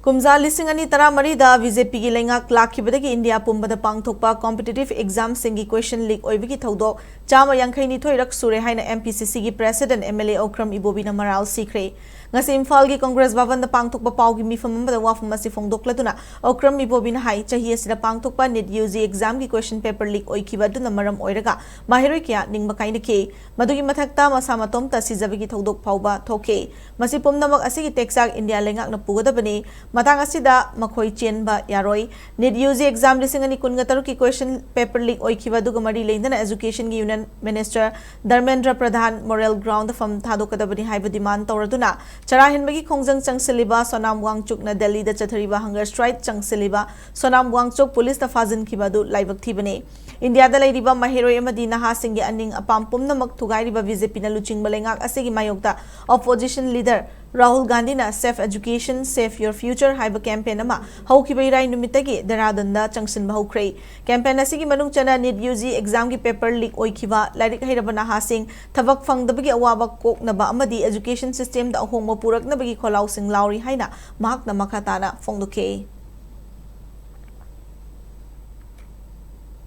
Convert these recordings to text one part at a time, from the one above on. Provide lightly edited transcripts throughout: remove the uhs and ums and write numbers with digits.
कुमजा लिसिंग अनि तरा मरीदा बीजेपी की लेंगाक लाखिबदगी इंडिया पुंबदा पांगथोकपा कॉम्पिटिटिव एग्जाम सिंगी क्वेश्चन लीक ओइबगी थौदोक चामा यांखैनी थोइरक सुरे हाइना एमपीसीसी की प्रेसिडेंट एमएलए ओक्रम इबोबीना मराल सीखरे ngasi imphal gi congress bhavan da pangthokpa pau gi mifam amada wafam asi phongdokladuna okram ibobina hai chahi asida pangthokpa net UG exam gi question paper leak oikhiba duna maram oiraga mahiroi kya ningma kaina ke madugi mathakta masa matom ta sijabigi thodok phauba thoke masi pumnamak asigi texak india lengak na pugadabani matang asida makhoi chenba yaroi net UG exam lising ani kunga taru ki question paper leak oikhiba duga mari leindana education gi union minister dharmendra pradhan moral ground fam thadokadabani haiba demand tawraduna Charahinbagi khongjang changsiliba Sonam Wangchuk na Delhi da chathariba hunger strike changsiliba Sonam Wangchuk police da fazin khibadu laibak thibane India da lairiba mahiroi amadi naha singgi aning apam pumnamak thugairiba BJP na luching balengak asigi mayokta opposition leader Rahul Gandhi na safe education save your future haiba campaign ama haukibai numitagi Dehradun da changsin bahukre campaign asigi manung chana NEET UG exam gi paper leak oikhiba lairik hairaba naha sing thabak phangdabagi awaba koknaba amadi education system da ahongma puraknabagi kholau sing lauri haina mahakna makhatana phongduke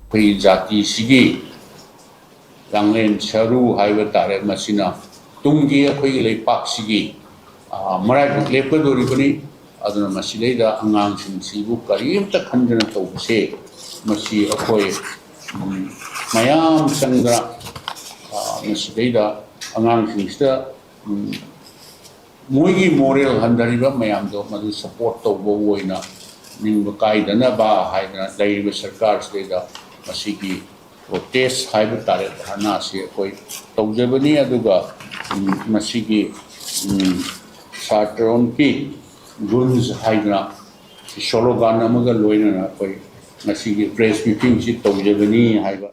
Pei jati sigi langlen charu haiba tare masina tunggi akhoi leipak sigi marai lepkodori bani aduna masilei da angang sing sibu karimta khanjana tawse masi akhoi mayam sangra masilei da angang sing sta moigi moral handariba mayam do madu support tawbo woina ningba kaidana ba haina laiba sarkar se da masigi protest haiba tare dhana se akhoi tawjabani aduga masigi Satron ki guns haina slogan namaga loina na koi masigi press meeting si tawjabani haiba